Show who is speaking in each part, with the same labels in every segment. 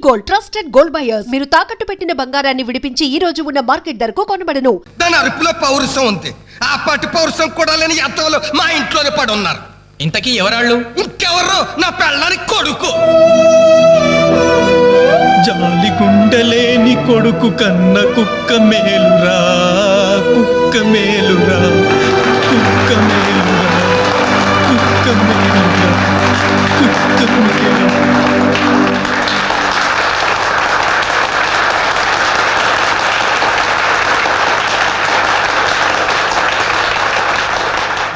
Speaker 1: Gold, trusted gold buyers. మీరు తాకట్టు పెట్టిన బంగారాన్ని విడిపించి ఈ రోజు ఉన్న మార్కెట్ ధరకు కొనబడను.
Speaker 2: దాని అరుపులో పౌరుషం ఉంది. ఆ పాటి పౌరుషం కూడా లేని అత్తలు మా ఇంట్లోనే పడి ఉన్నారు.
Speaker 3: ఇంతకీ ఎవరాళ్ళు?
Speaker 2: ఇంకెవరు? నా పెళ్ళానికి కొడుకు.
Speaker 4: జాలి గుండెలేని కొడుకు కన్న కుక్క మేలురా, కుక్క మేలురా, కుక్క మేలురా, కుక్క మేలురా, కుక్క మేలురా.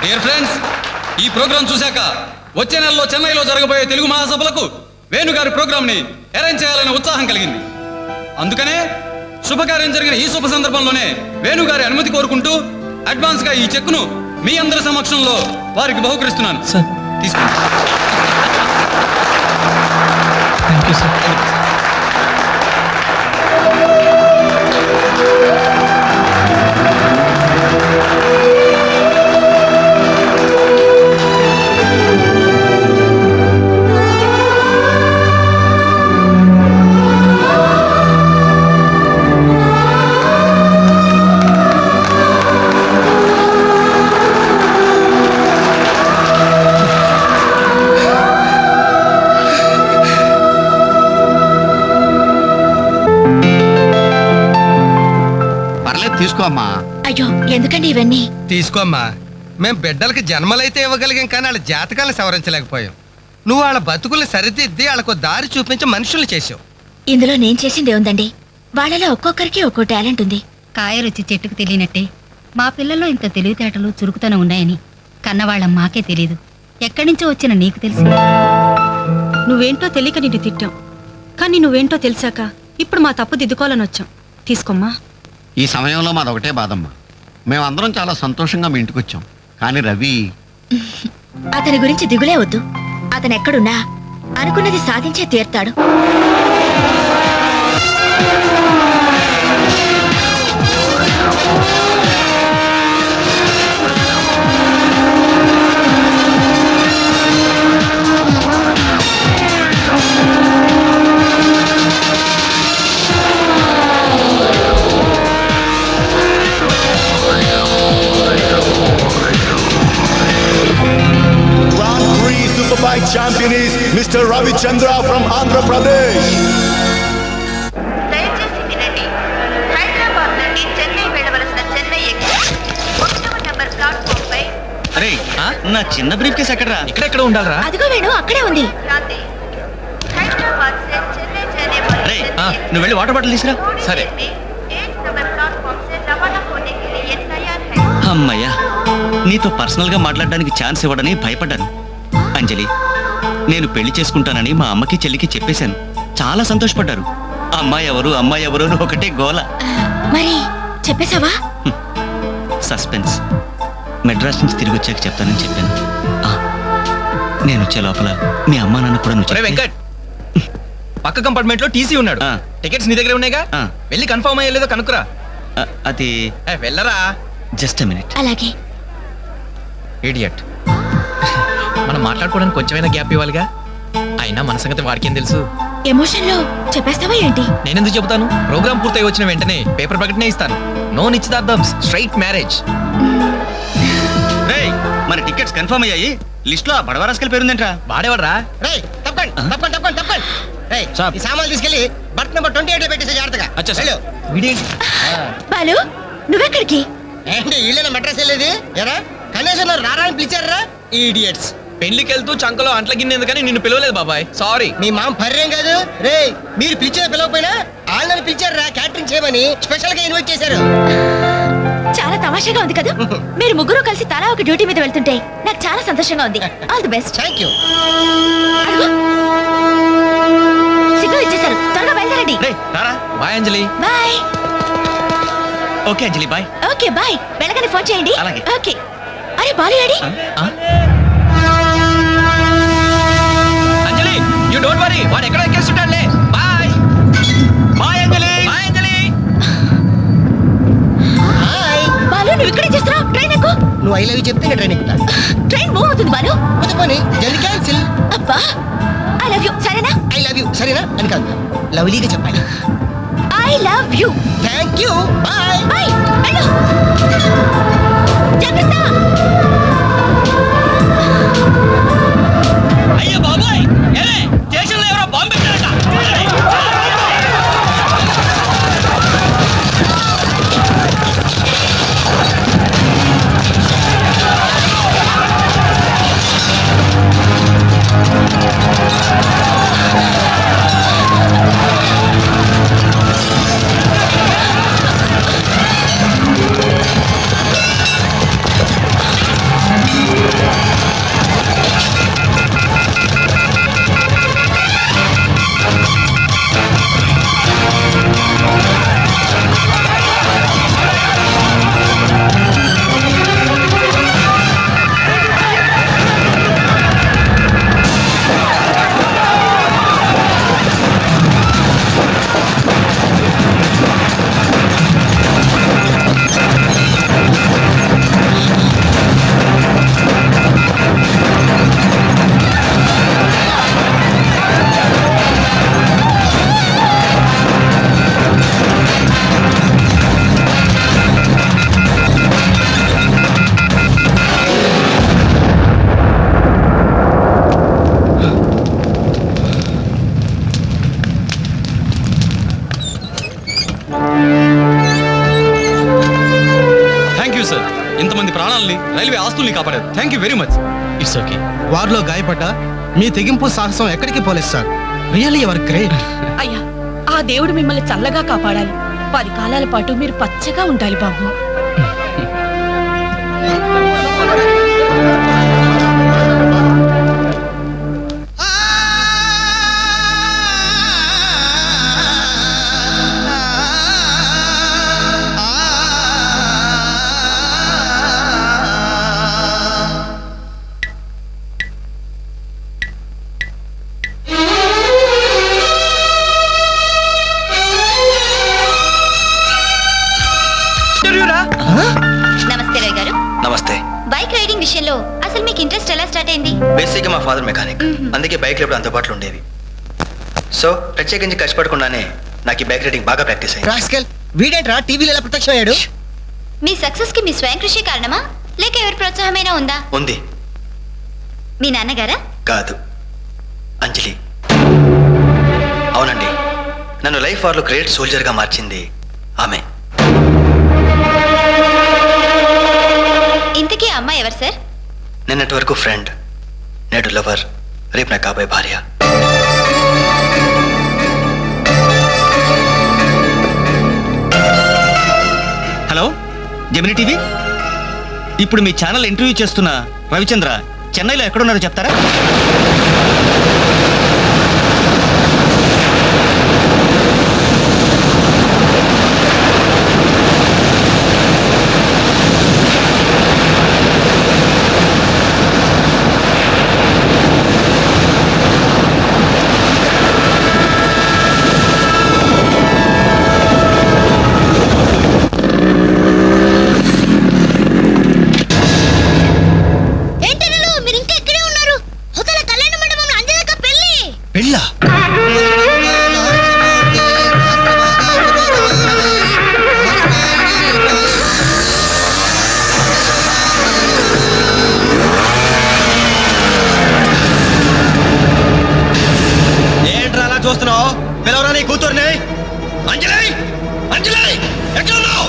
Speaker 3: డియర్ ఫ్రెండ్స్, ఈ ప్రోగ్రాం చూశాక వచ్చే నెలలో చెన్నైలో జరగబోయే తెలుగు మహాసభలకు వేణుగారి ప్రోగ్రామ్ ని అరేంజ్ చేయాలనే ఉత్సాహం కలిగింది. అందుకనే శుభకార్యం జరిగిన ఈ శుభ సందర్భంలోనే వేణుగారి అనుమతి కోరుకుంటూ అడ్వాన్స్ గా ఈ చెక్కును మీ అందరి సమక్షంలో వారికి బహుకరిస్తున్నాను.
Speaker 4: సార్
Speaker 3: తీసుకోండి.
Speaker 4: Thank you sir.
Speaker 2: తీసుకోమ్మా.
Speaker 5: అయ్యో ఎందుకండి ఇవన్నీ?
Speaker 2: తీసుకోమ్మా. మేం బిడ్డలకి జన్మలైతే ఇవ్వగలిగాం, కానీ వాళ్ళ జాతకాలను సవరించలేకపోయాం. నువ్వు వాళ్ళ బతుకుల్ని సరిదిద్ది వాళ్ళకు దారి చూపించి మనుషుల్ని చేసావు.
Speaker 5: ఇందులో నేను చేసిందే ఉందండి. వాళ్ళలో ఒక్కొక్కరికి ఒక్కో టాలెంట్ ఉంది.
Speaker 6: కాయ రుచి చెట్టుకు తెలియనట్టే మా పిల్లల్లో ఇంత తెలివితేటలు చురుకుతనం ఉన్నాయని కన్నవాళ్ళం మాకే తెలీదు. ఎక్కడి నుంచో వచ్చిన నీకు తెలిసి.
Speaker 7: నువ్వేంటో తెలియక నిన్ను తిట్టాం, కానీ నువ్వేంటో తెలిసాక ఇప్పుడు మా తప్పు దిద్దుకోవాలని వచ్చాం. తీసుకోమ్మా.
Speaker 8: ఈ సమయంలో మాదొకటే బాధమ్మా. మేమందరం చాలా సంతోషంగా మీ ఇంటికి వచ్చాం, కానీ రవి
Speaker 5: అతని గురించి దిగులే వద్దు. అతను ఎక్కడున్నా అనుకున్నది సాధించే తీర్తాడు.
Speaker 9: Champion is Mr. Ravi Chandra from Andhra Pradesh.
Speaker 10: దయచేసి వినండి. హైదరాబాద్ నుండి చెన్నై వెళ్ళవలసిన చెన్నై ఎక్స్ప్రెస్ 1వ నంబర్ ప్లాట్ఫామ్ పై.
Speaker 4: అరే నా చిన్న బ్రీఫ్ కేసు ఎక్కడరా?
Speaker 3: ఇక్కడెక్కడ ఉండాలరా?
Speaker 5: అదిగో వేణు, అక్కడే ఉంది.
Speaker 10: शांति हैदराबाद से चेन्नई जाने वाली
Speaker 4: నువ్వు వెళ్ళి వాటర్ బాటిల్ తీసురా.
Speaker 3: సరే.
Speaker 10: 1 नंबर प्लेटफॉर्म से रवाना होने के लिए तैयार है.
Speaker 4: అమ్మయ్యా, నీతో పర్సనల్ గా మాట్లాడడానికి ఛాన్స్ ఇవ్వడని భయపడ్డాను. అంజలి, నేను పెళ్లి చేసుకుంటానని మా అమ్మకి చెల్లికి చెప్పేశాను. చాలా సంతోషపడ్డారు. అమ్మాయి ఎవరు అమ్మాయి ఎవరు అని ఒకటే గోల.
Speaker 5: మరి చెప్పేశావా?
Speaker 4: సస్పెన్స్. మెడ్రాస్ నుంచి తిరిగి వచ్చాక చెప్తానని చెప్పాను. నేను వచ్చే లోపల మీ అమ్మా నాన్న కూడా నువ్వు
Speaker 3: వెంకట్, పక్క కంపార్ట్మెంట్ లో టీసీ ఉన్నాడు. టికెట్స్ నీ దగ్గర ఉన్నాయిగా, వెళ్ళి కన్ఫర్మ్ అయ్యలేదో కనుక్కురా.
Speaker 4: అది
Speaker 3: వెళ్ళరా.
Speaker 4: Just minute.
Speaker 5: అలాగే.
Speaker 3: ఇడియట్. మనం మాట్లాడుకోవడానికి కొంచెమైనా గ్యాప్ ఇవ్వాలిగా. అయినా మన సంగతి వాడికేం తెలుసు?
Speaker 5: ఎమోషన్ లో చెప్పేస్తావా ఏంటి?
Speaker 3: నేనెందుకు చెబుతాను? ప్రోగ్రామ్ పూర్తయి వచ్చిన వెంటనే పేపర్ ప్రకటనే ఇస్తాను. నో నిశ్చితార్థం, స్ట్రైట్ మ్యారేజ్.
Speaker 4: మన టికెట్స్ కన్ఫర్మ్ అయ్యాయి. లిస్ట్ లో బడవరాస్కల్ పేరుందేంట్రా?
Speaker 3: వాడేవాడరా?
Speaker 2: ఈ సామాన్లు తీసుకెళ్లి బర్త్ నెంబర్ 28 పెట్టేసి జాగ్రత్తగా.
Speaker 5: బాలు, నువ్వెక్కడికి?
Speaker 2: ఏంటి ఇల్లు మెడ్రస్ వెళ్ళేది? ఎరా కనీసం రారా అని పిలిచారా? ఈడియట్స్.
Speaker 3: పెళ్లికి వెళ్తూ చంకలో అంట్ల గిన్నెందుకని నిన్ను పిలవలేదు బాబాయ్. సారీ.
Speaker 2: మీ మామ పర్యం కాదు రే. మీరు పిలిచిన పిలవకపోయినా వాళ్ళని పిలిచారా క్యాటరింగ్ చేయమని స్పెషల్ గా ఇన్వైట్ చేశారు.
Speaker 5: చాలా తమాషాగా ఉంది కదా. మీరు ముగ్గురు కలిసి తలా ఒక డ్యూటీ మీద వెళ్తుంటే నాకు చాలా సంతోషంగా ఉంది. All the best.
Speaker 2: Thank you.
Speaker 5: Signal ఇచ్చేశారు, త్వరగా బయలుదేరండి.
Speaker 3: Bye Anjali.
Speaker 5: Bye.
Speaker 4: Okay Anjali, bye.
Speaker 5: Okay bye. వెళ్ళగానే ఫోన్ చేయండి.
Speaker 4: అలాగే.
Speaker 5: ఓకే. అరే బాలు ఏడి?
Speaker 3: అంజలి, యు డోంట్ వరీ, వాడు ఎక్కడ ఎక్కేస్తుంటాడులే. Bye bye Anjali. Bye Anjali.
Speaker 2: Hi
Speaker 5: Balu, నువ్వు ఇక్కడే చేస్తున్నావు? ట్రైన్ ఎక్కు.
Speaker 2: నువ్వు ఐ లవ్ యూ చెప్తే ట్రైన్ ఎక్కుతా.
Speaker 5: ట్రైన్ మూవ్ అవుతుంది బాలు.
Speaker 2: పోనీ జల్ది క్యాన్సిల్.
Speaker 5: అబ్బా, ఐ లవ్ యూ. సరేనా?
Speaker 2: I love you.
Speaker 11: సరేనా అని కాదు, లవ్లీగా చెప్పాలి.
Speaker 5: I love you.
Speaker 11: Thank you, bye.
Speaker 5: Bye. వెళ్ళు. జాగ్రత్త.
Speaker 4: అయ్యో బాబాయ్, ఏలే స్టేషన్లో ఎవరో బాంబు పెట్టారట.
Speaker 3: థ్యాంక్ యూ సార్, ఇంతమంది ప్రాణాలని, రైల్వే ఆస్తుల్ని కాపాడారు. Thank you very much.
Speaker 4: It's okay.
Speaker 11: వారిలో గాయపడ్డ మీ తెగింపు సాహసం ఎక్కడికి పోలేదు సార్. Really ever great.
Speaker 7: అయ్యా, ఆ దేవుడు మిమ్మల్ని చల్లగా కాపాడాలి. 10 కాలాల పాటు మీరు పచ్చగా ఉండాలి బాబు.
Speaker 5: నమస్తే రవి గారు.
Speaker 4: నమస్తే.
Speaker 5: బైక్ రైడింగ్ విషయంలో అసలు మీకు ఇంట్రెస్ట్ ఎలా స్టార్ట్ అయింది?
Speaker 4: బేసిక్గా మా ఫాదర్ మెకానిక్, అందుకే బైక్లు ఎప్పుడు అందుబాటులో ఉండేవి. సో ప్రత్యేకించి కష్టపడకుండానే నాకు ఈ బైక్ రైడింగ్ బాగా ప్రాక్టీస్ అయింది.
Speaker 11: రాస్కెల్, వీడేంట్రా టీవీలో ఎలా ప్రత్యక్షం అయ్యాడు?
Speaker 5: మీ సక్సెస్ కి మీ స్వయం కృషి కారణమా లేక ఎవరి ప్రోత్సాహమైనా ఉందా?
Speaker 4: ఉంది.
Speaker 5: మీ నాన్నగారా?
Speaker 4: కాదు, అంజలి. అవునండి, నన్ను లైఫ్ వార్లో గ్రేట్ సోల్జర్గా మార్చింది ఆమె.
Speaker 5: ఇంతకీ ఆ అమ్మాయి ఎవరు సార్?
Speaker 4: నిన్నటి వరకు ఫ్రెండ్, నేడు లవర్, రేపు నా కాబోయే భార్య. హలో జెమిని టీవీ, ఇప్పుడు మీ ఛానల్ ఇంటర్వ్యూ చేస్తున్న రవిచంద్ర చెన్నైలో ఎక్కడున్నారో చెప్తారా?
Speaker 11: పెళ్ళా? ఏంట్రా అలా చూస్తున్నావు? పిలవరా నీ కూతుర్ని. అంజలి, అంజలి ఎక్కడున్నావు?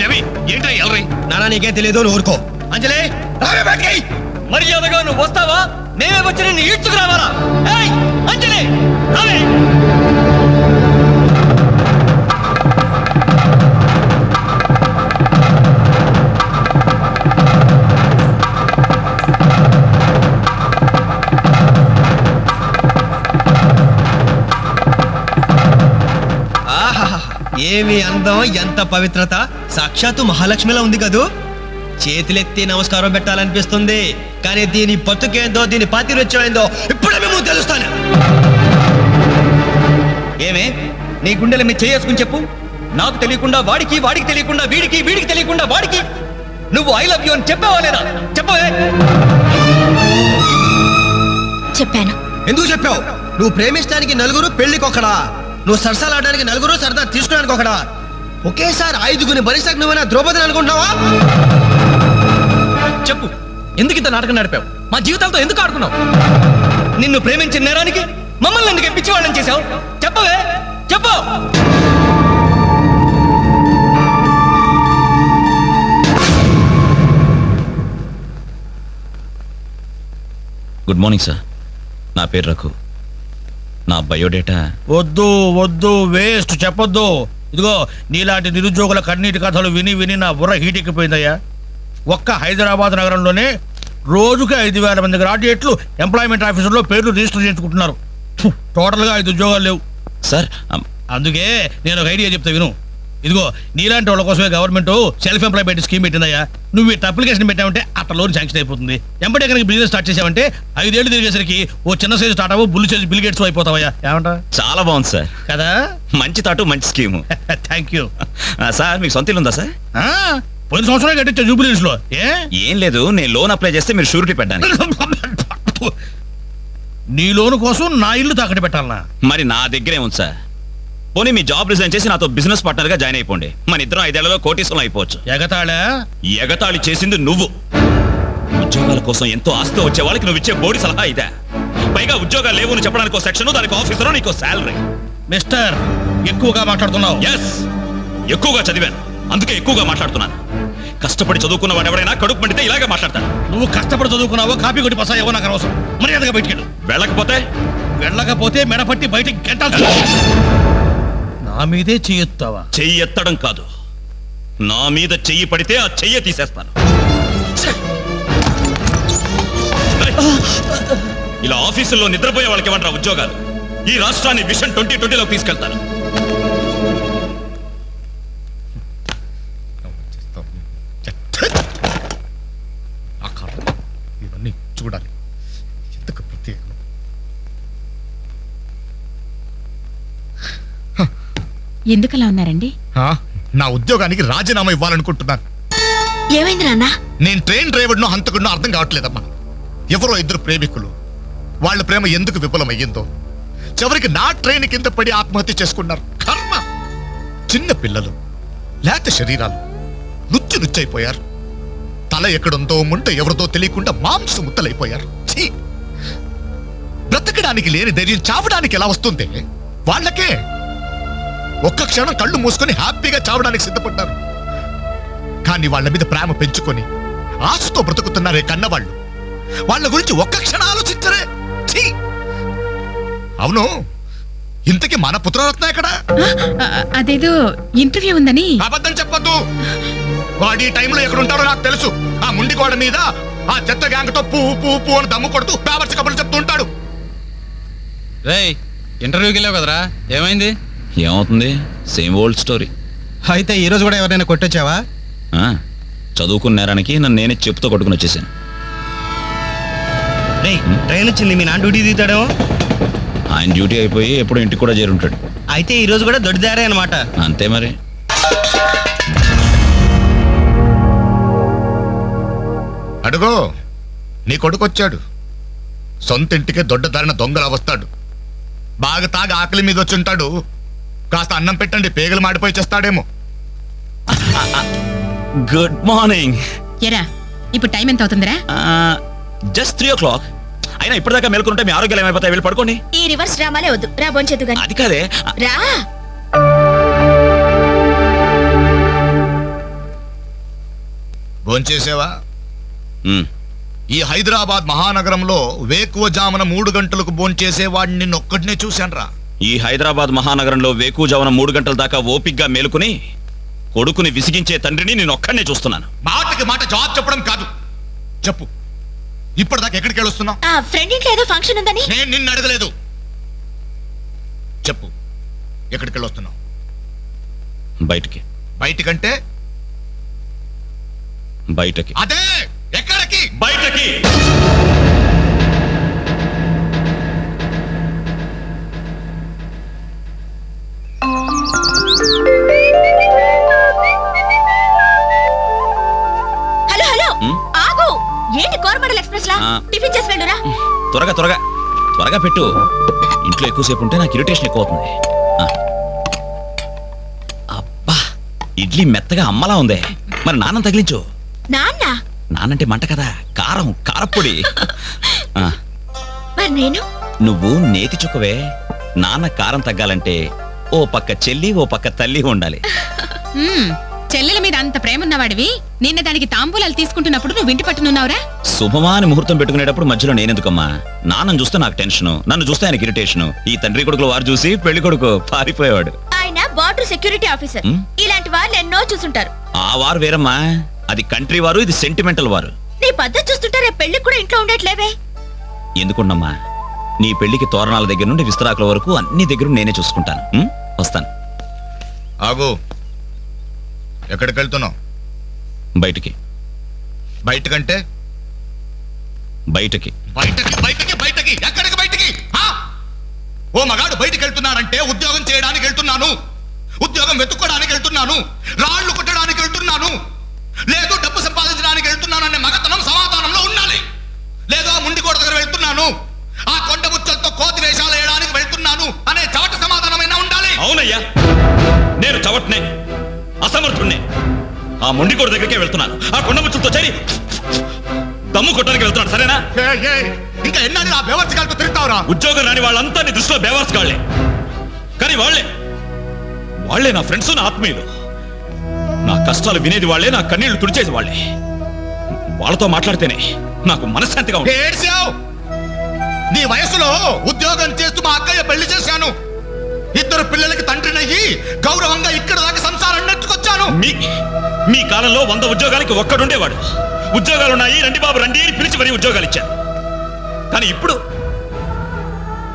Speaker 11: రవి ఏంట్రా ఎల్రీ? నానా నీకేం తెలియదు, నువ్వు ఊరుకో. అంజలి రావే బయటికి.
Speaker 4: మర్యాదగా నువ్వు వస్తావా? మేమే వచ్చి నిన్ను ఈడ్చుకురావాలా? ఏయ్ అంజలి రావే.
Speaker 11: ఏమి అందం, ఎంత పవిత్రత! సాక్షాత్తు మహాలక్ష్మిలా ఉంది కదూ. చేతులెత్తి నమస్కారం పెట్టాలనిపిస్తుంది, కానీ దీని బతుకేందో, దీని పాతిరొచ్చేందో ఇప్పుడే మేము తెలుస్తాను.
Speaker 4: ఏమే నీ గుండెల మీద చేసుకుని చెప్పు. నాకు తెలియకుండా వాడికి, వాడికి తెలియకుండా వీడికి, వీడికి తెలియకుండా వాడికి నువ్వు ఐ లవ్ యూ అని చెప్పావా లేదా? చెప్పవే.
Speaker 5: చెప్పాను.
Speaker 11: ఎందుకు చెప్పావు? నువ్వు ప్రేమించడానికి నలుగురు పెళ్లికొకడా, నువ్వు సరసాలాడడానికి నలుగురు సరదా తీసుకోవడానికి ఒకడా, ఒకేసారి 5గురిని భరించక నువ్వేనా ద్రౌపదిని అనుకుంటున్నావా?
Speaker 3: చెప్పు, ఎందుకు ఇంత నాటకం నడిపావు? మా జీవితాలతో ఎందుకు ఆడుకున్నావు?
Speaker 11: నిన్ను ప్రేమించిన నేరానికి మమ్మల్ని ఎందుకు పిచ్చి వాళ్ళని చేశావు? చెప్పవే, చెప్పు.
Speaker 4: గుడ్ మార్నింగ్ సార్, నా పేరు రఘు. నా బయోడేటా
Speaker 12: వద్దు వద్దు, వేస్ట్, చెప్పొద్దు. ఇదిగో నీలాంటి నిరుద్యోగుల కన్నీటి కథలు విని విని నా బుర్ర హీటెక్కిపోయిందయ్యా. ఒక్క హైదరాబాద్ నగరంలోనే రోజుకి 5,000 మంది గ్రాడ్యుయేట్లు ఎంప్లాయ్మెంట్ ఆఫీసులో పేర్లు రిజిస్టర్ చేసుకుంటున్నారు. టోటల్గా 5 ఉద్యోగాలు లేవు
Speaker 4: సార్.
Speaker 12: అందుకే నేను ఒక ఐడియా చెప్తా విను. ఇదిగో నీలాంటి వాళ్ళ కోసమే గవర్నమెంట్ సెల్ఫ్ ఎంప్లాయ్మెంట్ స్కీమ్ పెట్టిందయ్యా. నువ్వు ఇట్లా అప్లికేషన్ పెట్టావంటే అట్లా లోన్ శాంక్షన్ అయిపోతుంది. ఎంబటే కనుక బిజినెస్ స్టార్ట్ చేసావంటే 5 ఏళ్ళు తిరిగేసరికి ఓ చిన్న సైజు స్టార్ట్ అవ్వు, బుల్లి సైజు బిల్ గేట్స్ అయిపోతావయ్యా. ఏమంటా?
Speaker 4: చాలా బాగుంది సార్.
Speaker 12: కదా,
Speaker 4: మంచి తాటు, మంచి స్కీము.
Speaker 12: థ్యాంక్ యూ
Speaker 4: సార్, మీకు సొంత ఇల్లు ఉందా సార్?
Speaker 12: పోయిన సంవత్సరం కట్టించా జూబిలీస్ లో.
Speaker 4: ఏం లేదు, నేను లోన్ అప్లై చేస్తే మీరు షూరిటీ పెట్టాను.
Speaker 12: నీ లోన్ కోసం నా ఇల్లు తాకట్టు పెట్టాలనా?
Speaker 4: మరి నా దగ్గరే ఉంది సార్. పోనీ మీ జాబ్ రిజైన్ చేసి నాతో బిజినెస్ పార్ట్నర్ గా జాయిన్ అయిపోండి. మన ఇద్దరం 5 ఏళ్లలో కోటీశ్వరం అయిపోవచ్చు.
Speaker 12: ఎగతాళా?
Speaker 4: ఎగతాళి చేసింది నువ్వు. ఉద్యోగాల కోసం ఎంతో ఆస్తి వచ్చే వాళ్ళకి నువ్వు ఇచ్చే బోడి సలహా ఇదే. పైగా ఉద్యోగాలు లేవు అని చెప్పడానికి సెక్షన్, దానికి ఆఫీసర్, నీకు శాలరీ.
Speaker 12: మిస్టర్, ఎక్కువగా మాట్లాడుతున్నావు.
Speaker 4: ఎస్, ఎక్కువగా చదివాను, అందుకే ఎక్కువగా మాట్లాడుతున్నాను. కష్టపడి చదువుకున్న వాడు ఎవరైనా కడుపు మండితే ఇలాగే మాట్లాడతాడు.
Speaker 12: నువ్వు కష్టపడి చదువుకున్నావో కాపీ కొట్టి పసాయవో నాకు అనవసరం. మర్యాదగా బయటికి వెళ్ళకపోతే మెడపట్టి బయటికి గెంటాల్సి. నా మీదే చెయ్యెత్తావా?
Speaker 4: చెయ్యి ఎత్తడం కాదు, నా మీద చెయ్యి పడితే ఆ చెయ్యి తీసేస్తాను. ఇలా ఆఫీసుల్లో నిద్రపోయే వాళ్ళకి ఏమంటారా ఉద్యోగాలు? ఈ రాష్ట్రాన్ని విషన్ 2020లోకి తీసుకెళ్తాను.
Speaker 12: ఇవన్నీ చూడాలి. ఎందుకు ప్రత్యేకం?
Speaker 5: ఎందుకలా ఉన్నారండి?
Speaker 12: నా ఉద్యోగానికి రాజీనామా ఇవ్వాలనుకుంటున్నాను.
Speaker 5: ఏమైంది నాన్న?
Speaker 12: నేను ట్రైన్ డ్రైవర్నో హంతకుడినో అర్థం కావట్లేదమ్మా. ఎవరో 2 ప్రేమికులు, వాళ్ళ ప్రేమ ఎందుకు విఫలమయ్యిందో చివరికి నా ట్రైన్ కింద పడి ఆత్మహత్య చేసుకున్నారు. కర్మ. చిన్న పిల్లలు, లేత శరీరాలు, నుచ్చైపోయారు. తల ఎక్కడుందో ముంట ఎవరిదో తెలియకుండా మాంసం ముద్దలైపోయారు. బ్రతకడానికి లేని ధైర్యం చావడానికి ఎలా వస్తుంది? వాళ్ళకే ఒక్క క్షణం కళ్ళు మూసుకొని హ్యాపీగా చావడానికి సిద్ధపడ్డారు. కానీ వాళ్ళ మీద ప్రేమ పెంచుకొని ఆశతో బ్రతుకుతున్నారే కన్నవాళ్ళు. వాళ్ళ గురించి ఒక్క క్షణం ఆలోచించరే. అవును, ఇంతకీ మన పుత్రరత్న ఎక్కడ?
Speaker 5: అదేదో ఇంటర్వ్యూ ఉందని.
Speaker 12: అబద్ధం చెప్పొద్దు. వాడు ఈ టైంలో ఎక్కడ ఉంటారో నాకు తెలుసు. ఆ ముండి గోడ మీద ఆ చెత్త గ్యాంగ్తో పువ్వు అని దమ్ము కొడుతూ పేపర్స్ కబుర్లు చెప్తూ ఉంటాడు.
Speaker 3: రేయ్, ఇంటర్వ్యూకి వెళ్ళావు కదరా, ఏమైంది?
Speaker 4: ఏమవుతుంది, సేమ్ ఓల్డ్ స్టోరీ.
Speaker 2: అయితే ఈ రోజు కూడా ఎవరైనా కొట్టొచ్చావా?
Speaker 4: చదువుకున్న నేరానికి నన్ను నేనే చెప్పుతో కొట్టుకుని వచ్చేసాను.
Speaker 11: ట్రైన్ వచ్చింది, మీ నాన్న డ్యూటీ దిగుతాడేమో.
Speaker 4: ఆయన డ్యూటీ అయిపోయి ఎప్పుడు ఇంటికి కూడా చేరుంటాడు.
Speaker 11: అయితే ఈ రోజు కూడా దొడ్డిదారే అనమాట.
Speaker 4: అంతే మరి.
Speaker 12: అడుగో, నీ కొడుకొచ్చాడు. సొంత ఇంటికే దొడ్డదారిన దొంగలా వస్తాడు. బాగా తాగి ఆకలి మీద వచ్చుంటాడు. కాస్త అన్నం పెట్టండి, పేగలు మాడిపోయి చేస్తాడేమో.
Speaker 4: Good morning.
Speaker 5: ఎరా, ఇప్పుడు టైం ఎంత అవుతుందిరా?
Speaker 4: Just 3 o'clock. అయినా ఇప్పటిదాకా మేల్కొంటే మీ ఆరోగ్యాలు ఏమైపోతాయి? వెళ్ళి పడుకోండి.
Speaker 5: ఈ రివర్స్ డ్రామాలే వద్దు, రా బొంచెద్దు గాని.
Speaker 4: అది కాదే,
Speaker 5: రా.
Speaker 12: భోంచేసావా? ఈ హైదరాబాద్ మహానగరంలో వేకువజామున 3 గంటలకు భోంచేసేవాడిని నిన్నొక్కడినే చూశానురా.
Speaker 4: ఈ హైదరాబాద్ మహానగరంలో వేకువజామున 3 గంటల దాకా ఓపిగ్గా మేలుకుని కొడుకుని విసిగించే తండ్రిని నేను ఒక్కడనే చూస్తున్నాను.
Speaker 12: మాటకి మాట జవాబు చెప్పడం కాదు. చెప్పు, ఇప్పటిదాకా ఎక్కడికి వెళ్ళొస్తున్నావు?
Speaker 5: ఫ్రెండ్ ఇంట్లో ఏదో ఫంక్షన్ ఉందని.
Speaker 12: నేను నిన్ను అడగలేదు. చెప్పు, ఎక్కడికి వెళ్ళొస్తున్నావు?
Speaker 4: బయటికి.
Speaker 12: బయటికంటే?
Speaker 4: బయటకి.
Speaker 12: అదే, ఎక్కడికి?
Speaker 4: బయటకి.
Speaker 5: హలో హలో, ఆగు. ఏంటి కోరమండల్ ఎక్స్ప్రెస్ లా? టిఫిన్ చేసి వెళ్ళురా.
Speaker 4: త్వరగా.
Speaker 3: త్వరగా పెట్టు. ఇంట్లో ఎక్కువసేపు ఉంటే నాకు ఇరిటేషన్ ఎక్కువ అవుతుంది. అబ్బా, ఇడ్లీ మెత్తగా అమ్మలా ఉందే. మరి నాన్న తగిలించు. నానంటే మంట కదా, కారం, కారప్పొడి.
Speaker 5: మరి నేను
Speaker 3: నువ్వు నేతి చుక్కవే. నాన్న కారం తగ్గాలంటే ఓ పక్క చెల్లి ఓ పక్క తల్లి ఉండాలి.
Speaker 6: చెల్లెల మీద అంత ప్రేమ ఉన్నవాడివి నిన్న దానికి తాంబూలాలు తీసుకుంటున్నప్పుడు నువ్వు ఇంటి పట్టునున్నావురా?
Speaker 3: శుభమా అని ముహూర్తం పెట్టుకునేటప్పుడు మధ్యలో నేనెందుకమ్మా? నాన్నను చూస్తే నాకు టెన్షన్, నన్ను చూస్తే ఆయనకి ఇరిటేషన్. ఈ తండ్రి కొడుకులు వారు చూసి పెళ్లి కొడుకు పారిపోయేవాడు.
Speaker 5: ఆయన బార్డర్ సెక్యూరిటీ ఆఫీసర్. ఇలాంటి వాళ్ళు ఎన్నో చూసుంటారు.
Speaker 3: ఆ వారు వేరమ్మా, అది కంట్రీ వారు, ఇది సెంటిమెంటల్ వారు.
Speaker 5: నీ పద్ధతి చూస్తుంటే రేపు పెళ్లికి కూడా ఇంట్లో ఉండట్లేవే.
Speaker 3: ఎందుకున్నమ్మా, నీ పెళ్లికి తోరణాల దగ్గర నుండి విస్తరాకుల వరకు అన్ని దగ్గర నేనే చూసుకుంటాను. వస్తాను.
Speaker 12: ఆగు. ఎక్కడికి వెళ్తున్నావు?
Speaker 3: బయటికి.
Speaker 12: బయటకంటే
Speaker 3: బయటికి.
Speaker 12: బయటకి బయటకి బయటకి ఎక్కడికి బయటికి? ఓ మగాడు బయటికి వెళ్తున్నానంటే ఉద్యోగం చేయడానికి వెళ్తున్నాను, ఉద్యోగం వెతుక్కోడానికి వెళ్తున్నాను, రాళ్లు కొట్టడానికి వెళ్తున్నాను, లేదు డబ్బు సంపాదించడానికి వెళ్తున్నాను అనే మగతనం సమాధానంలో ఉండాలి. లేదు ఆ ముండి కోట దగ్గర వెళ్తున్నాను, ఆ కొండ ముచ్చలతో కోతి వేషాలు వేయడానికి వెళ్తున్నాను అనే చవట సమాధానమైనా ఉండాలి.
Speaker 3: అవునయ్యా, నేను చవట్నే, అసమర్థుణ్ణే. ఆ మొండికోడు దగ్గరికే వెళ్తున్నాను, ఆ కొండ ముచ్చులతో చేరి దమ్ము కొట్టడానికి వెళ్తున్నాను. సరేనా?
Speaker 12: ఇంకా ఎన్నాళ్ళు ఆ బేవర్స్ గారితో తిరుగుతావురా?
Speaker 3: ఉద్యోగం రాని వాళ్ళంతా నీ దృష్టిలో బేవర్స్ గాళ్లే, కానీ వాళ్ళే నా ఫ్రెండ్స్, నా ఆత్మీయులు. నా కష్టాలు వినేది వాళ్ళే, నా కన్నీళ్లు తుడిచేది వాళ్ళే. వాళ్ళతో మాట్లాడితేనే నాకు మనశ్శాంతిగా ఉంది.
Speaker 12: ఏడ్చావు. నీ వయసులో ఉద్యోగం చేస్తూ మా అక్కయ్య పెళ్లి చేశాను, 2 పిల్లలకి తండ్రినయ్యి గౌరవంగా ఇక్కడ దాకా సంసారం నెట్టుకొచ్చాను.
Speaker 3: మీ కాలంలో 100 ఉద్యోగాలకి ఒక్కడుండేవాడు. ఉద్యోగాలున్నాయి, రండి బాబు రండి అని పిలిచి మరీ ఉద్యోగాలు ఇచ్చారు. కానీ ఇప్పుడు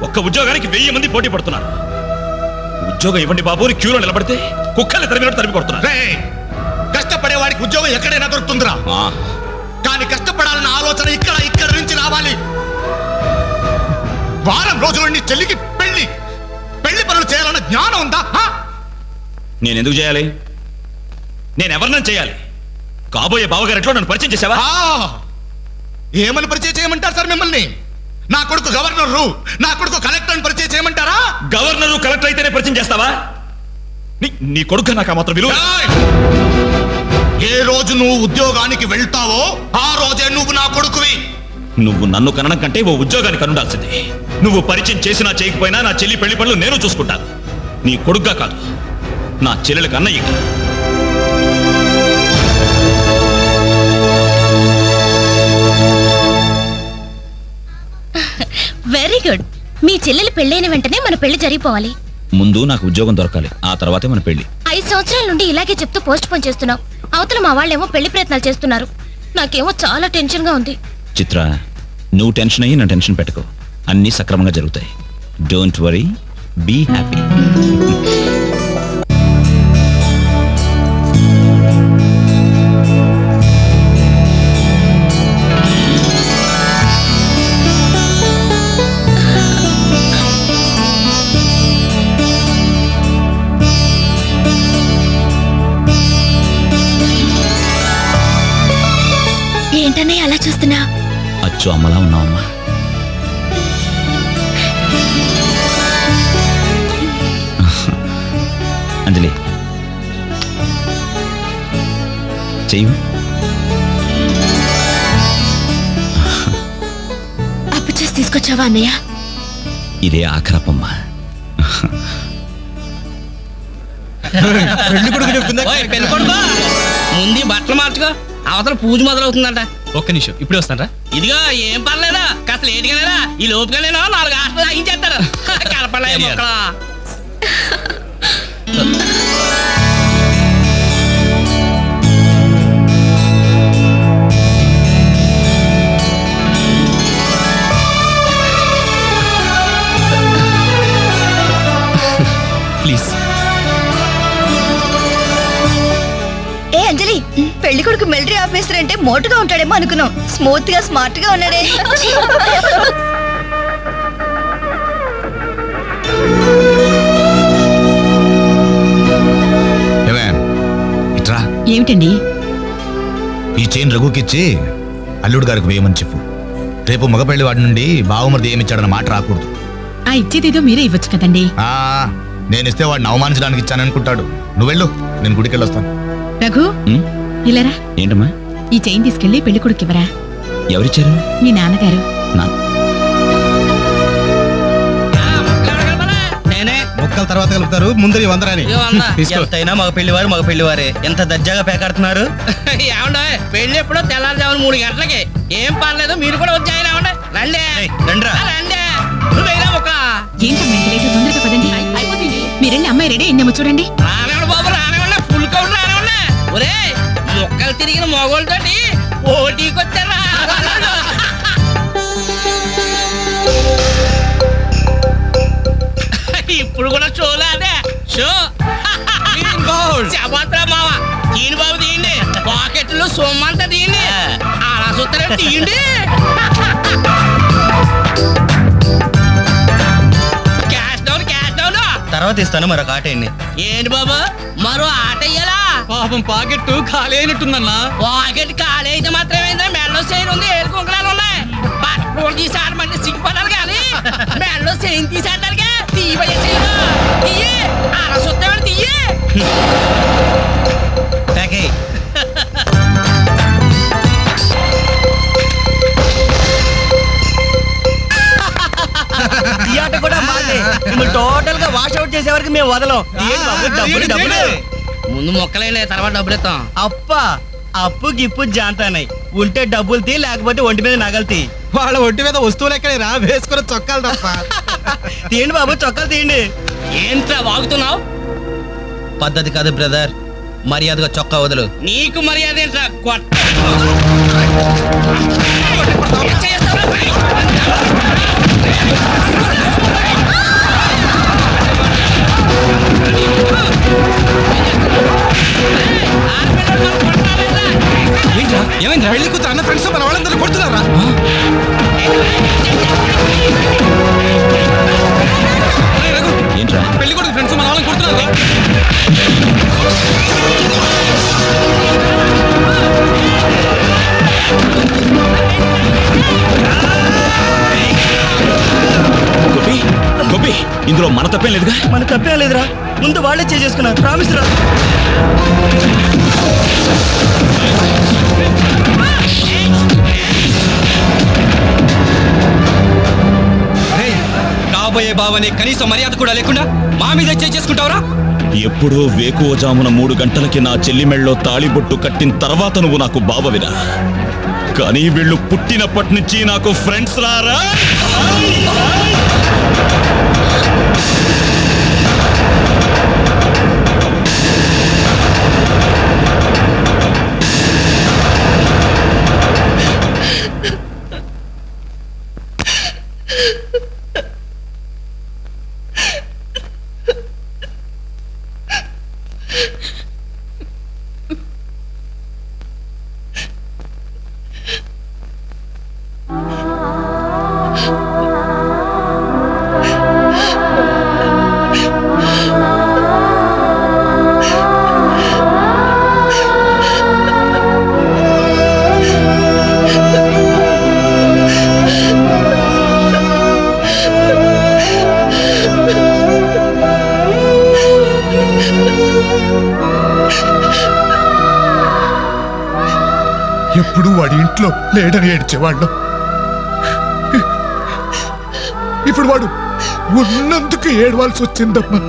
Speaker 3: ఒక్క ఉద్యోగానికి 1000 మంది పోటీ పడుతున్నారు. ఉద్యోగం ఇవ్వండి బాబు అని క్యూలో నిలబడితే కుక్కల్ని తరిమి కొడుతున్నారు.
Speaker 12: కష్టపడేవాడికి ఉద్యోగం ఎక్కడైనా దొరుకుతుందిరా, కానీ కష్టపడాలన్న ఆలోచన ఇక్కడ నుంచి రావాలి. వారం రోజులు నీ చెల్లికి పెళ్లి పనులు చేయాలన్న జ్ఞానం ఉందా?
Speaker 3: నేనెందుకు చేయాలి? నేనెవరినైనా చేయాలి. కాబోయే బావగారెట్లో నన్ను పరిచయం చేసావా?
Speaker 12: ఏమని పరిచయం చేయమంటారు సార్ మిమ్మల్ని? నా కొడుకు గవర్నరు, నా కొడుకు కలెక్టర్ పరిచయం చేయమంటారా?
Speaker 3: గవర్నరు కలెక్టర్ అయితేనే పరిచయం చేస్తావా? నీ కొడుకు నాకు మాత్రం విలువ.
Speaker 12: ఏ రోజు నువ్వు ఉద్యోగానికి వెళ్తావో ఆ రోజే నువ్వు నా కొడుకువి.
Speaker 3: నువ్వు నన్ను కనడం కంటే ఓ ఉద్యోగానికి కనుండాల్సిందే. నువ్వు పరిచయం చేసినా చేయకపోయినా నా చెల్లి పెళ్లి పనులు నేను చూసుకుంటాను. నీ కొడుగ్గా కాదు, నా చెల్లెలకు అన్నయ్యగా.
Speaker 5: Very good. మీ చెల్లెలు పెళ్ళైన వెంటనే మన పెళ్లి జరిగిపోవాలి.
Speaker 3: ముందు నాకు ఉద్యోగం దొరకాలి, ఆ తర్వాతే మన పెళ్లి.
Speaker 5: 5 సంవత్సరాల నుండి ఇలాగే చెప్తూ పోస్ట్ పోన్ చేస్తున్నావు. అవతల మా వాళ్ళేమో పెళ్లి ప్రయత్నాలు చేస్తున్నారు. నాకేమో చాలా టెన్షన్ గా ఉంది.
Speaker 3: చిత్ర, నువ్వు టెన్షన్ అయ్యి నా టెన్షన్ పెట్టుకో. అన్నీ సక్రమంగా జరుగుతాయి. Don't worry, be happy.
Speaker 5: ఏంటనే అలా చూస్తున్నా?
Speaker 3: అచ్చు అమ్మలా ఉన్నావమ్మా. అంజలి, చెయ్యి.
Speaker 5: అప్పు చేసి తీసుకొచ్చావా అన్నయ్య?
Speaker 3: ఇదే ఆఖరపమ్మా.
Speaker 13: ముందు బట్టలు మార్చుకో, అవతల పూజ మొదలవుతుందంట.
Speaker 11: ఒక్క నిమిషం, ఇప్పుడే వస్తానరా.
Speaker 13: ఇదిగో ఏం పర్లేదా, కాస్త లేటుగానేరా. ఈ లోపుగానేనా 4 హాస్టల్ తాగించేస్తారు. కలపలే మొక్కలా.
Speaker 11: ప్లీజ్.
Speaker 5: ఏ అంజలి, పెళ్లి కొడుకు మిలిటరీ ఆఫీసర్ అంటే మోటుగా ఉంటాడేమో అనుకున్నాం. స్మూత్ గా స్మార్ట్ గా ఉన్నాడే.
Speaker 14: ఏమిటండి?
Speaker 12: ఈ చైన్ రఘుకిచ్చి అల్లుడు గారికి వేయమని చెప్పు. రేపు మగపెళ్లి వాడి నుండి బావమరిది ఏమిచ్చాడన్న మాట రాకూడదు.
Speaker 7: ఆ ఇచ్చేదేదో మీరే ఇవ్వచ్చు కదండి.
Speaker 12: నేను ఇస్తే వాడిని అవమానించడానికి ఇచ్చాననుకుంటాడు. నువ్వు వెళ్ళు, నేను గుడికి వెళ్ళొస్తాను.
Speaker 7: రఘు ఇలారా,
Speaker 4: ఏంటమ్మా?
Speaker 7: ఈ చైన్ తీసుకెళ్లి పెళ్లి కొడుకు ఇవ్వరా.
Speaker 4: ఎవరిచ్చారు?
Speaker 7: మీ నాన్నగారు.
Speaker 13: నేనే
Speaker 11: మొక్కల తర్వాత కలుపుతారు, ముందు నీ వందరాని
Speaker 4: ఎంతైనా మగ పెళ్లివారు మగ పెళ్లివారే. ఎంత దర్జాగా పేకాడుతున్నారు.
Speaker 13: ఏమండే పెళ్లి ఎప్పుడో తెల్లారుజామున 3 గంటలకి. ఏం పర్లేదు, మీరు కూడా వచ్చాయి. రండి
Speaker 4: రండిరా.
Speaker 13: రండి, నువ్వేనా ఒక
Speaker 7: ఏంటమ్మా ఇంత లేటు? తొందరగా పదండి. అయిపోతుంది. మీరెళ్ళి అమ్మాయి రెడీ అయిందేమో చూడండి.
Speaker 13: రానివ్వండి బాబు, రానివ్వండి. ఫుల్ కౌంట్ రానివ్వండి. ఒరే, మొక్కలు తిరిగిన మొగోళ్ళతోటి పోటీకి వచ్చారా? ఇప్పుడు కూడా షోలానే షో. చెప్పత్రా మావ, తీయండి బాబు, తీయండి. పాకెట్లో సొమ్మంతా తీయండి. అలా చూస్తారా, తీయండి. Cash down, cash down.
Speaker 4: తర్వాత ఇస్తాను, మరొక ఆట ఏంటి?
Speaker 13: ఏంటి బాబు, మరో ఆట అయ్యాలా?
Speaker 3: పాపం పాకెట్ ఖాళీ అయినట్టుందన్నా.
Speaker 13: పాకెట్ ఖాళీ అయితే మాత్రమేంద్రా, మెడలో చైన్ ఉంది, ఏడు కుంకలాలు ఉన్నాయి. పట్టుకోడు తీసి ఆడమంటే సిగ్గుపడాలి కానీ మెడలో చైన్ తీసి ఆడడానికి తీయబడి తీయ అలా చూస్తామని తీయ.
Speaker 4: ఈ ఆట కూడా మాదే. టోటల్ గా వాష్ అవుట్ చేసే వరకు మేము వదలం.
Speaker 13: ముందు మొక్కలైనా తర్వాత డబ్బులు ఇస్తాం.
Speaker 4: అప్పా అప్పు గిప్పు జాంతానాయి. ఉంటే డబ్బులు తీ, లేకపోతే ఒంటి మీద నగలు తీ.
Speaker 11: వాళ్ళ ఒంటి మీద వస్తువులు ఎక్కడ రా, వేసుకుని చొక్కాలు తప్ప.
Speaker 4: తీయండి బాబు, చొక్కాలు తీయండి.
Speaker 13: ఏంట్రా వాగుతున్నావు?
Speaker 4: పద్ధతి కాదు బ్రదర్, మర్యాదగా చొక్కా వదులు.
Speaker 13: నీకు మర్యాద ఏంట్రా?
Speaker 2: ఏమైంది? పెళ్లి కూతురు అన్న ఫ్రెండ్స్ మన వాళ్ళందరూ కొడుతున్నారా?
Speaker 3: ఏంట్రా? పెళ్లి కొడుకు ఫ్రెండ్స్ మన వాళ్ళని కొడుతున్నారు.
Speaker 4: గోపి, ఇందులో మన తప్పేం లేదుగా? మన తప్పేం లేదురా, ముందు వాళ్ళే చేసుకున్నారు. ప్రామిస్ రా.
Speaker 3: కాబోయే బావని కనీసం మర్యాద కూడా లేకుండా మా మీద చేసుకుంటావురా?
Speaker 14: ఎప్పుడో వేకువజామున 3 గంటలకి నా చెల్లి మెళ్ళలో తాళిబొట్టు కట్టిన తర్వాత నువ్వు నాకు బావవిరా. కానీ వీళ్ళు పుట్టినప్పటి నుంచి నాకు ఫ్రెండ్స్ రారా.
Speaker 12: ఎప్పుడు వాడి ఇంట్లో లేడని ఏడ్చేవాళ్ళు. ఇప్పుడు వాడు ఉన్నందుకు ఏడవాల్సి వచ్చిందమ్మా.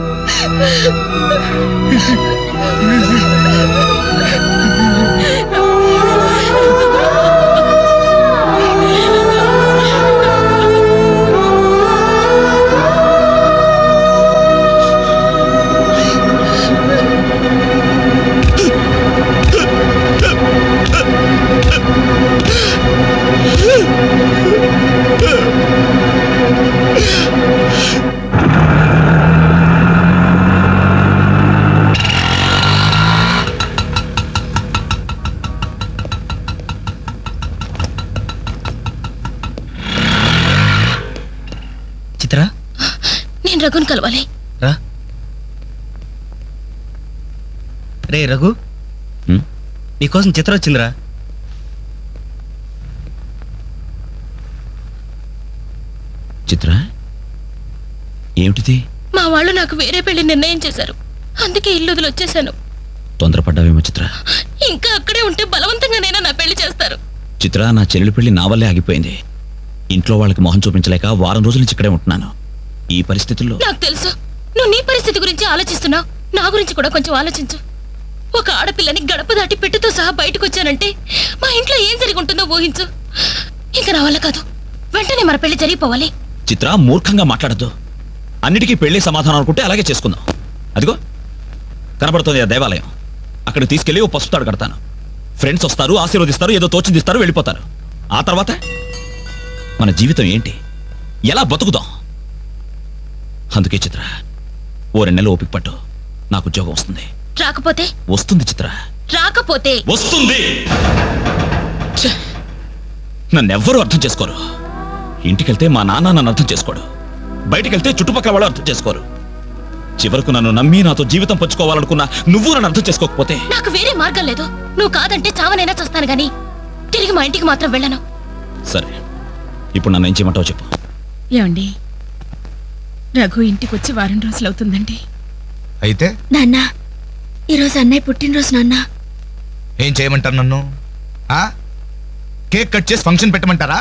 Speaker 4: చిత్రా,
Speaker 5: నేను రఘుని కలవాలి.
Speaker 4: రా. రే రఘు, నీకోసం చిత్ర వచ్చిందిరా.
Speaker 14: చిత్ర, ఏమిటిది?
Speaker 5: మా వాళ్ళు నాకు వేరే పెళ్లి నిర్ణయం చేశారు. అందుకే ఇల్లు వదిలి వచ్చేసాను.
Speaker 14: తొందరపడ్డావేమో చిత్ర.
Speaker 5: ఇంకా అక్కడే ఉంటే బలవంతంగానైనా నా పెళ్లి చేస్తారు.
Speaker 14: చిత్ర, నా చెల్లెలి పెళ్లి నా వల్లే ఆగిపోయింది. ఇంట్లో వాళ్ళకి మొహం చూపించలేక వారం రోజుల నుంచి ఇక్కడే ఉంటున్నాను. ఈ పరిస్థితుల్లో
Speaker 5: నాకు తెలుసు నువ్వు నీ పరిస్థితి గురించి ఆలోచిస్తున్నావు. నా గురించి కూడా కొంచెం ఆలోచించు. ఒక ఆడపిల్లని గడప దాటి పెట్టుతో సహా బయటకు వచ్చానంటే మా ఇంట్లో ఏం జరిగి ఉంటుందో ఊహించు. ఇంకా నా వల్ల కాదు. వెంటనే మన పెళ్లి జరిగిపోవాలి.
Speaker 14: చిత్ర, మూర్ఖంగా మాట్లాడద్దు. అన్నిటికీ పెళ్లి సమాధానం అనుకుంటే అలాగే చేసుకుందాం. అదిగో కనబడుతుంది ఆ దేవాలయం. అక్కడికి తీసుకెళ్లి ఓ పసుపుతాడు కడతాను. ఫ్రెండ్స్ వస్తారు, ఆశీర్వదిస్తారు, ఏదో తోచిందిస్తారు, వెళ్ళిపోతారు. ఆ తర్వాత మన జీవితం ఏంటి, ఎలా బతుకుదాం? అందుకే చిత్ర, ఓ 2 నెలలు ఓపిక పట్టు. నాకు ఉద్యోగం వస్తుంది.
Speaker 5: రాకపోతే?
Speaker 14: వస్తుంది చిత్ర.
Speaker 5: రాకపోతే
Speaker 14: వస్తుంది. నన్నెవ్వరూ అర్థం చేసుకోరు. ఇంటికెళ్తే మా నాన్న నన్ను అర్థం చేసుకోడు. బయటికెళ్తే చుట్టుపక్కల వాళ్ళు అర్థం చేసుకోరు. చివరకు నన్ను నమ్మి నాతో జీవితం పంచుకోవాలనుకున్నా నువ్వు నన్ను అర్థం చేసుకోకపోతే
Speaker 5: నాకు వేరే మార్గం లేదు. నువ్వు కాదంటే చావనైనా చస్తాను గాని తిరిగి మా ఇంటికి మాత్రం వెళ్ళను.
Speaker 14: సరే, ఇప్పుడు నన్ను ఏం చేయమంటావు చెప్పు.
Speaker 15: ఏమండి, రఘు ఇంటికి వచ్చి వారం రోజులు అవుతుందండి.
Speaker 12: అయితే
Speaker 5: నాన్న, ఈరోజు అన్నయ్య పుట్టినరోజు. నాన్న,
Speaker 12: ఏం చేయమంటారు నన్ను? కేక్ కట్ చేసి ఫంక్షన్ పెట్టమంటారా?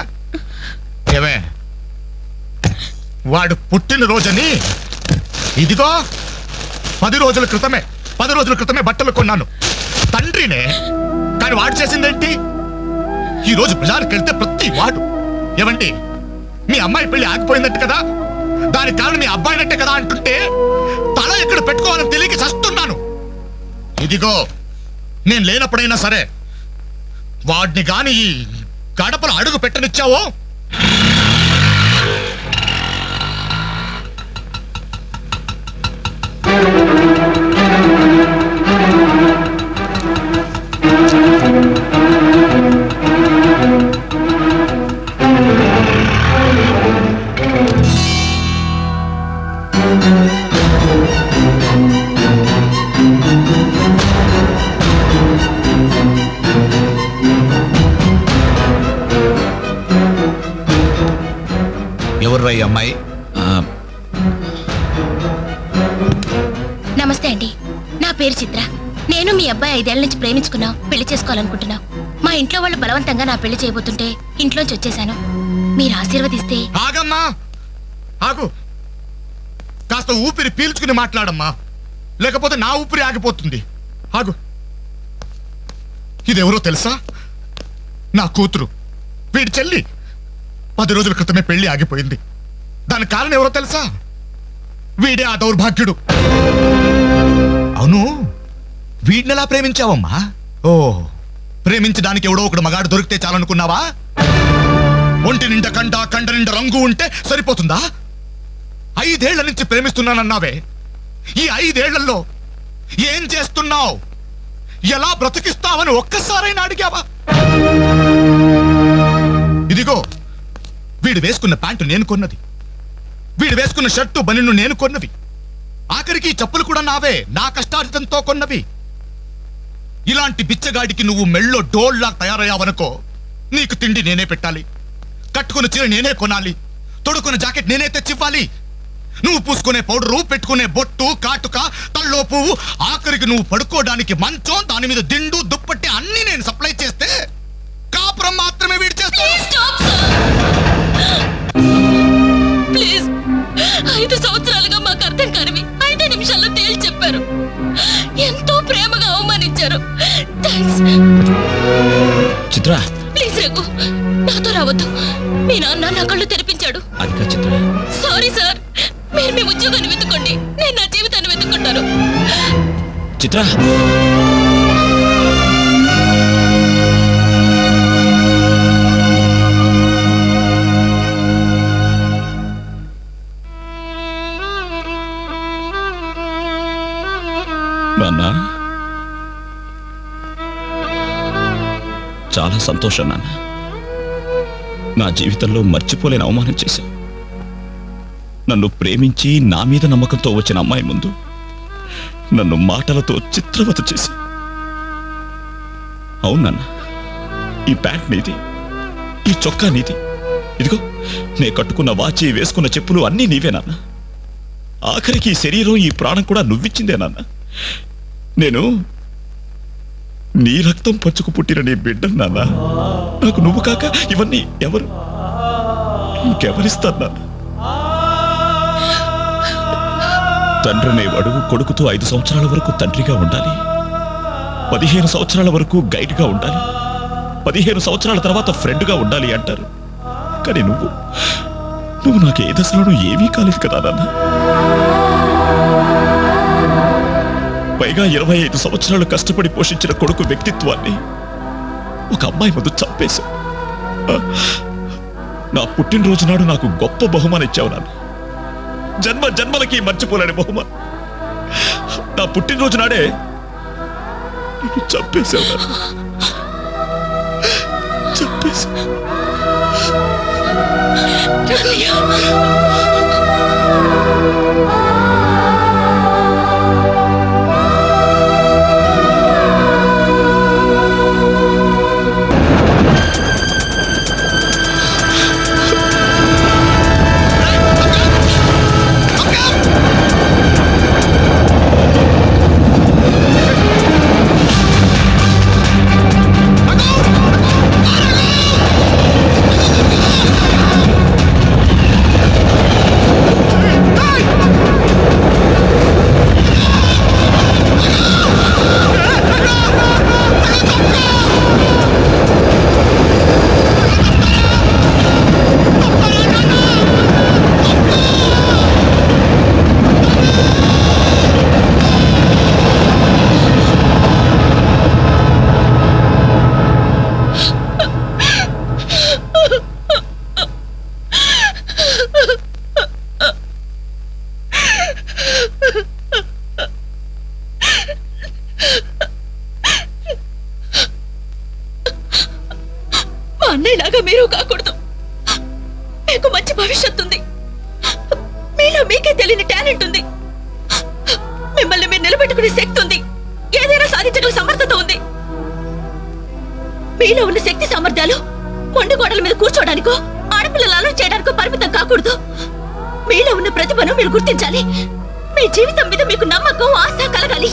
Speaker 12: ఏమే, వాడు పుట్టినరోజని ఇదిగో 10 రోజుల క్రితమే బట్టలు కొన్నాను. తండ్రినే, కానీ వాడు చేసిందేంటి? ఈ రోజు బజార్కి వెళ్తే ప్రతి వాడు ఏమండి మీ అమ్మాయి పెళ్లి ఆగిపోయిందట్టు కదా, దానికి కారణం మీ అబ్బాయినట్టే కదా అంటుంటే తల ఎక్కడ పెట్టుకోవాలని తెలియక చస్తున్నాను. ఇదిగో నేను లేనప్పుడైనా సరే వాడిని గాని ఈ గడపలు అడుగు పెట్టనిచ్చావో ఎవర్రా ఈ అమ్మాయి?
Speaker 5: నమస్తే అండి. నా పేరు చిత్ర. నేను మీ అబ్బాయి 5 ఏళ్ల నుంచి ప్రేమించుకున్నాం, పెళ్లి చేసుకోవాలనుకుంటున్నాం. మా ఇంట్లో వాళ్ళు బలవంతంగా నా పెళ్లి చేయబోతుంటే ఇంట్లోంచి వచ్చేసాను. మీరు ఆశీర్వదిస్తే.
Speaker 12: ఆగమ్మా, ఆగు. కాస్త ఊపిరి పీల్చుకుని మాట్లాడమ్మా, లేకపోతే నా ఊపిరి ఆగిపోతుంది. ఆగు. ఇదెవరో తెలుసా? నా కూతురు, వీడి చెల్లి. 10 రోజుల క్రితమే పెళ్లి ఆగిపోయింది. దానికి కారణం ఎవరో తెలుసా? వీడే ఆ దౌర్భాగ్యుడు. అవును, వీడినెలా ప్రేమించావమ్మా? ఓ, ప్రేమించడానికి ఎవడో ఒకడు మగాడు దొరికితే చాలనుకున్నావా? ఒంటి నిండా కండ నిండా రంగు ఉంటే సరిపోతుందా? 5 ఏళ్ల నుంచి ప్రేమిస్తున్నానన్నావే, ఈ 5 ఏళ్లలో ఏం చేస్తున్నావు? ఎలా బ్రతికిస్తావని ఒక్కసారైనా అడిగావా? ఇదిగో వీడు వేసుకున్న ప్యాంటు నేను కొన్నది, వీడు వేసుకున్న షర్టు బనిను నేను కొన్నవి, ఆఖరికి చెప్పులు కూడా నావే, నా కష్టార్జితంతో కొన్నవి. ఇలాంటి బిచ్చగాడికి నువ్వు మెళ్ళో డోల్లా తయారయ్యావనుకో, నీకు తిండి నేనే పెట్టాలి, కట్టుకున్న చీర నేనే కొనాలి, తొడుకున్న జాకెట్ నేనే తెచ్చివ్వాలి. నువ్వు పూసుకునే పౌడరు, పెట్టుకునే బొట్టు, కాటుక, తల్లో పువ్వు, ఆఖరికి నువ్వు పడుకోవడానికి మంచం, దాని మీద దిండు, దుప్పట్టి అన్ని నేను సప్లై చేస్తే కాపురం మాత్రమే వీడి చేస్తాను.
Speaker 5: ప్లీజ్, 5 సంవత్సరాలుగా మాకు అర్థం కానివి 5 నిమిషాల్లో తేల్చి చెప్పారు. ఎంతో ప్రేమగా అవమానించారు.
Speaker 14: చిత్ర,
Speaker 5: ప్లీజ్ రఘు, నాతో రావద్దు. మీ నాన్న నా కళ్ళు తెరిపించాడు. సారీ సార్, మీరు మీ ఉద్యోగాన్ని వెతుక్కోండి, నేను నా జీవితాన్ని వెతుక్కుంటాను.
Speaker 14: చిత్ర, నాన్న, చాలా సంతోషం నాన్న. నా జీవితంలో మర్చిపోలేని అవమానం చేశావు. నన్ను ప్రేమించి నా మీద నమ్మకంతో వచ్చిన అమ్మాయి ముందు నన్ను మాటలతో చిత్రవత చేసి. అవును నాన్న, ఈ ప్యాంట్ నీది, ఈ చొక్కా నీది, ఇదిగో నే కట్టుకున్న వాచి వేసుకున్న చెప్పులు అన్నీ నీవే నాన్న. ఆఖరికి ఈ శరీరం ఈ ప్రాణం కూడా నువ్విచ్చిందే నాన్న. నేను నీ రక్తం పంచుకు పుట్టిన నీ బిడ్డ నాన్న. నాకు నువ్వు కాక ఇవన్నీ ఇంకెవరిస్తారు నాన్న? తండ్రి అనేవాడు కొడుకుతో 5 సంవత్సరాల వరకు తండ్రిగా ఉండాలి, 15 సంవత్సరాల వరకు గైడ్గా ఉండాలి, 15 సంవత్సరాల తర్వాత ఫ్రెండ్గా ఉండాలి అంటారు. కానీ నువ్వు నాకు ఏ దశలోనూ ఏమీ కాలేదు కదా నాన్న. పైగా 25 సంవత్సరాలు కష్టపడి పోషించిన కొడుకు వ్యక్తిత్వాన్ని ఒక అమ్మాయి ముందు చంపేశా. నా పుట్టినరోజు నాడు నాకు గొప్ప బహుమానం ఇచ్చావు నాన్న. జన్మలకి మర్చిపోలేని బహుమానం. నా పుట్టినరోజు నాడే నువ్వు చంపేశావు నాన్న. చంపేశావు.
Speaker 5: అన్నయ్యలాగా మీరు కాకూడదు. మీకు మంచి భవిష్యత్తు ఉంది. మీలో మీకే తెలియని టాలెంట్ ఉంది. మిమ్మల్ని మీరు నిలబెట్టుకునే శక్తి ఉంది. ఏదైనా సాధించగల సమర్థత ఉంది. మీలో ఉన్న శక్తి సామర్థ్యాలు మొండి గోడల మీద కూర్చోడానికో ఆడపిల్లలు అలర్ట్ చేయడానికో పరిమితం కాకూడదు. మీలో ఉన్న ప్రతిభను మీరు గుర్తించాలి. మీ జీవితం మీద మీకు నమ్మకం, ఆశ కలగాలి.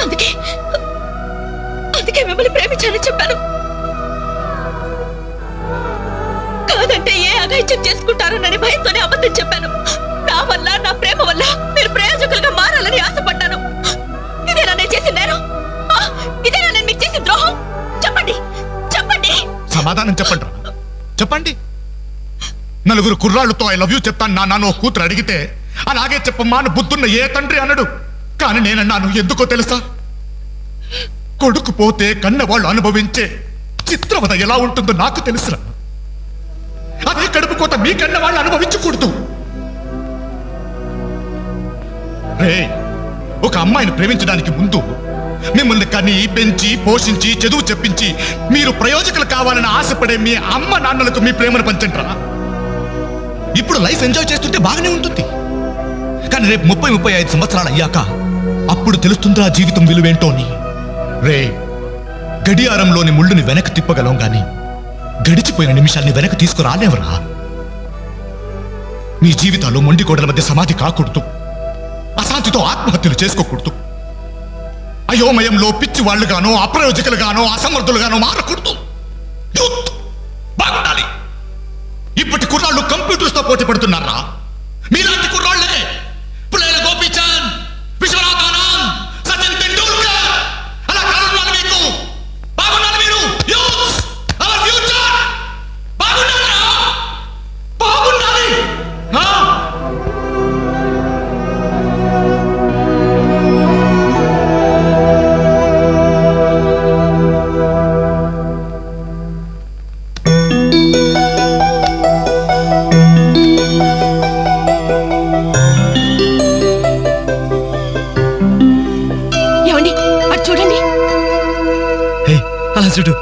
Speaker 5: అందుకే మిమ్మల్ని ప్రేమించాలని చెప్పాను. కాదంటే ఏ అఘాయిత్యం చేసుకుంటారనని భయంతోనే అబద్ధం చెప్పాను. నా వల్ల, నా ప్రేమ వల్ల మీరు ప్రయోజకులుగా మారాలని ఆశపడ్డాను. ఇదేనా నేను చేసిన నేరం? ఇదేనా నేను మీకు చేసిన ద్రోహం? చెప్పండి, చెప్పండి.
Speaker 12: సమాధానం చెప్పండి. చెప్పండి. నలుగురు కుర్రాళ్ళతో ఐ లవ్ యూ చెప్తాను నాన్న ఓ కూతురు అడిగితే అలాగే చెప్పమ్మా అని బుద్ధున్న ఏ తండ్రి అన్నాడు. కానీ నేనన్నాను. ఎందుకో తెలుసా? కొడుకు పోతే కన్నవాళ్ళు అనుభవించే చిత్రవద ఎలా ఉంటుందో నాకు తెలుసురా. అదే కడుపు కోత మీ కన్న వాళ్ళు అనుభవించకూడదు. రే, ఒక అమ్మాయిని ప్రేమించడానికి ముందు మిమ్మల్ని కని పెంచి పోషించి చదువు చెప్పించి మీరు ప్రయోజకులు కావాలని ఆశపడే మీ అమ్మ నాన్నలకు మీ ప్రేమను పంచంట్రా. ఇప్పుడు లైఫ్ ఎంజాయ్ చేస్తుంటే బాగానే ఉంటుంది. కానీ రేపు 30-35 సంవత్సరాలు అయ్యాక అప్పుడు తెలుస్తుందా జీవితం విలువేంటో అని. రే, గడియారంలోని ముళ్ళుని వెనక్కి తిప్పగలం గాని గడిచిపోయిన నిమిషాల్ని వెనక్కి తీసుకురాలేవరా. మీ జీవితాలు మొండి గోడల మధ్య సమాధి కాకూడదు. అశాంతితో ఆత్మహత్యలు చేసుకోకూడదు. అయోమయంలో పిచ్చి వాళ్ళుగానో అప్రయోజకులుగానో అసమర్థులుగానో మారకూడదు. యూత్ బాగుండాలి. ఇప్పటి కుర్రాళ్ళు కంప్యూటర్స్ తో పోటీ పడుతున్నారా? మీలాంటి కుర్రాళ్లే పుల్లెల గోపీచంద్, విశ్వనాథ్ ఆనంద్, సచిన్ టెండూల్కర్ అలా కారణాలు మీకు బాగుండాలి. మీరు యూత్ అవర్ ఫ్యూచర్ బాగుండాలి.
Speaker 5: ఏమండి, అటు చూడండి.
Speaker 11: అలా చూడు.